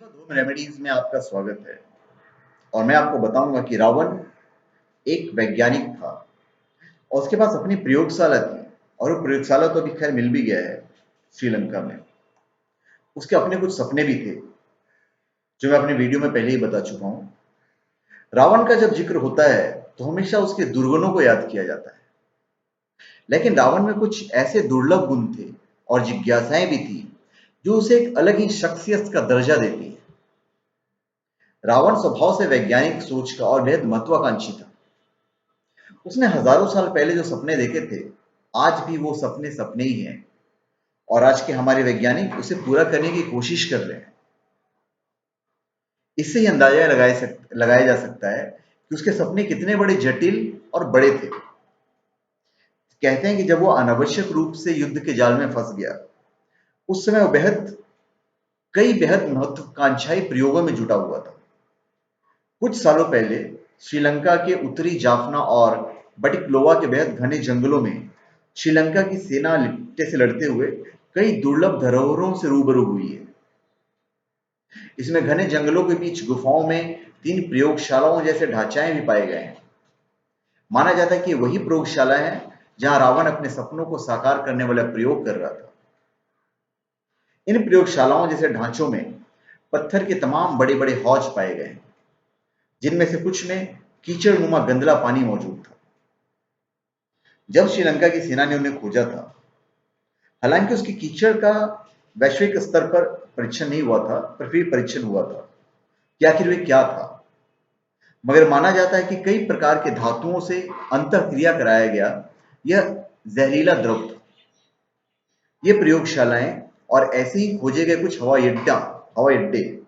धूम रेमेडीज में आपका स्वागत है। और मैं आपको बताऊंगा कि रावण एक वैज्ञानिक था और उसके पास अपनी प्रयोगशाला थी। और वो प्रयोगशाला तो अभी खैर मिल भी गया है श्रीलंका में। उसके अपने कुछ सपने भी थे जो मैं अपनी वीडियो में पहले ही बता चुका हूं। रावण का जब जिक्र होता है तो हमेशा उसके दुर्गुणों को याद किया जाता है, लेकिन रावण में कुछ ऐसे दुर्लभ गुण थे और जिज्ञासाएं भी थी जो उसे एक अलग ही शख्सियत का दर्जा देती है। रावण स्वभाव से वैज्ञानिक सोच का और बेहद महत्वाकांक्षी था। उसने हजारों साल पहले जो सपने देखे थे, आज भी वो सपने सपने ही हैं। और आज के हमारे वैज्ञानिक उसे पूरा करने की कोशिश कर रहे हैं। इससे ही अंदाजा लगाया जा सकता है कि उसके सपने कितने बड़े जटिल और बड़े थे। कहते हैं कि जब वो अनावश्यक रूप से युद्ध के जाल में फंस गया, उस समय वो कई बेहद महत्वाकांक्षाई प्रयोगों में जुटा हुआ था। कुछ सालों पहले श्रीलंका के उत्तरी जाफना और बटिकलोवा के बेहद घने जंगलों में श्रीलंका की सेना लिपटे से लड़ते हुए कई दुर्लभ धरोहरों से रूबरू हुई है। इसमें घने जंगलों के बीच गुफाओं में 3 प्रयोगशालाओं जैसे ढांचाएं भी पाए गए हैं। माना जाता है कि वही प्रयोगशाला है जहां रावण अपने सपनों को साकार करने वाला प्रयोग कर रहा था। इन प्रयोगशालाओं जैसे ढांचों में पत्थर के तमाम बड़े बड़े हौज पाए गए हैं, जिनमें से कुछ में कीचड़ नुमा गंदला पानी मौजूद था। जब श्रीलंका की सेना ने उन्हें खोजा था, हालांकि उसकी कीचड़ का वैश्विक स्तर पर परीक्षण नहीं हुआ था, पर फिर परीक्षण हुआ था कि आखिर वे क्या था। मगर माना जाता है कि कई प्रकार के धातुओं से अंतःक्रिया कराया गया यह जहरीला द्रव था। ये प्रयोगशालाएं और ऐसे ही खोजे गए कुछ हवाई अड्डे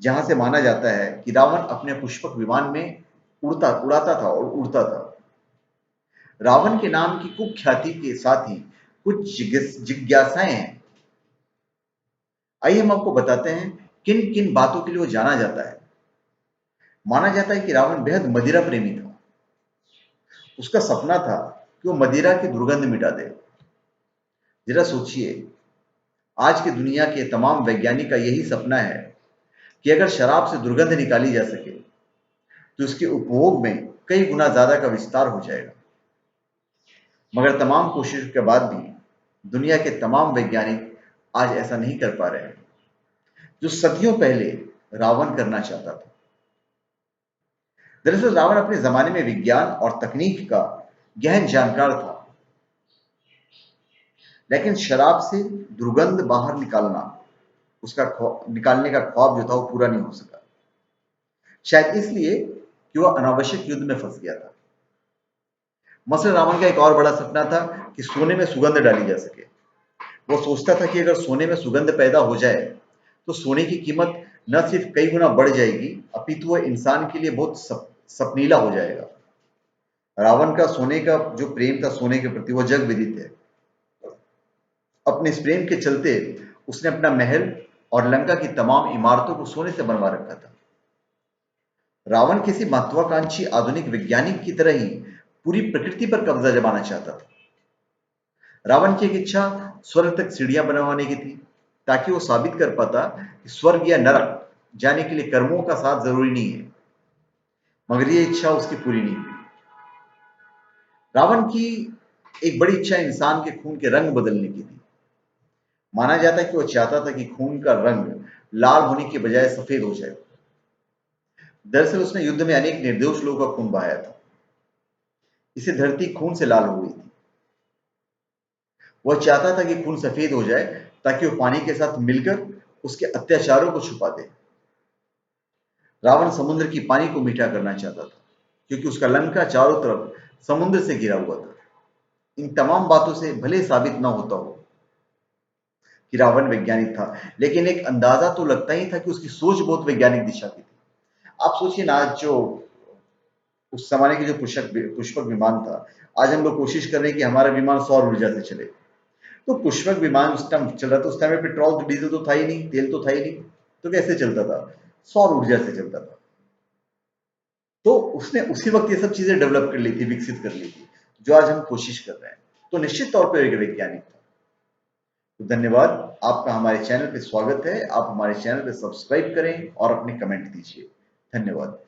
जहां से माना जाता है कि रावण अपने पुष्पक विमान में उड़ाता था और उड़ता था। रावण के नाम की कुख्याति के साथ ही कुछ जिज्ञासाएं हैं। आइए हम आपको बताते हैं किन किन बातों के लिए वो जाना जाता है। माना जाता है कि रावण बेहद मदिरा प्रेमी था। उसका सपना था कि वो मदिरा की दुर्गंध मिटा दे। जरा सोचिए, आज की दुनिया के तमाम वैज्ञानिक का यही सपना है कि अगर शराब से दुर्गंध निकाली जा सके तो उसके उपभोग में कई गुना ज्यादा का विस्तार हो जाएगा। मगर तमाम कोशिशों के बाद भी दुनिया के तमाम वैज्ञानिक आज ऐसा नहीं कर पा रहे हैं जो सदियों पहले रावण करना चाहता था। दरअसल रावण अपने जमाने में विज्ञान और तकनीक का गहन जानकार था, लेकिन शराब से दुर्गंध बाहर निकालने का ख्वाब जो था वो पूरा नहीं हो सका। शायद इसलिए कि वह अनावश्यक युद्ध में फंस गया था। मसलन रावण का एक और बड़ा सपना था कि सोने में सुगंध डाली जा सके। वो सोचता था कि अगर सोने में सुगंध पैदा हो जाए तो सोने की कीमत न सिर्फ कई गुना बढ़ जाएगी, अपितु वह इंसान के लिए बहुत सपनीला हो जाएगा। रावण का सोने का जो प्रेम था सोने के प्रति, वो जग विदित है। अपने इस प्रेम के चलते उसने अपना महल और लंका की तमाम इमारतों को सोने से बनवा रखा था। रावण किसी महत्वाकांक्षी आधुनिक वैज्ञानिक की तरह ही पूरी प्रकृति पर कब्जा जमाना चाहता था। रावण की एक इच्छा स्वर्ग तक सीढ़ियां बनवाने की थी, ताकि वो साबित कर पाता कि स्वर्ग या नरक जाने के लिए कर्मों का साथ जरूरी नहीं है। मगर ये इच्छा उसकी पूरी नहीं हुई। रावण की एक बड़ी इच्छा इंसान के खून के रंग बदलने की थी। माना जाता है कि वो चाहता था कि खून का रंग लाल होने के बजाय सफेद हो जाए। दरअसल उसने युद्ध में अनेक निर्दोष लोगों का खून बहाया था। इसे धरती खून से लाल हो गई थी। वह चाहता था कि खून सफेद हो जाए ताकि वो पानी के साथ मिलकर उसके अत्याचारों को छुपा दे। रावण समुद्र की पानी को मीठा करना चाहता था, क्योंकि उसका लंका चारों तरफ समुद्र से घिरा हुआ था। इन तमाम बातों से भले साबित न होता हो कि रावण वैज्ञानिक था, लेकिन एक अंदाजा तो लगता ही था कि उसकी सोच बहुत वैज्ञानिक दिशा की थी। आप सोचिए ना, आज जो उस जमाने की जो पुष्पक विमान था, आज हम लोग कोशिश कर रहे हैं कि हमारा विमान सौर ऊर्जा से चले। तो पुष्पक विमान उस टाइम चल रहा था, उस टाइम में पेट्रोल तो डीजल तो था ही नहीं, तेल तो था ही नहीं, तो कैसे चलता था? सौर ऊर्जा से चलता था। तो उसने उसी वक्त ये सब चीजें डेवलप कर ली थी, विकसित कर ली थी, जो आज हम कोशिश कर रहे हैं। तो निश्चित तौर पर एक वैज्ञानिक था। तो धन्यवाद। आपका हमारे चैनल पे स्वागत है। आप हमारे चैनल पे सब्सक्राइब करें और अपने कमेंट दीजिए। धन्यवाद।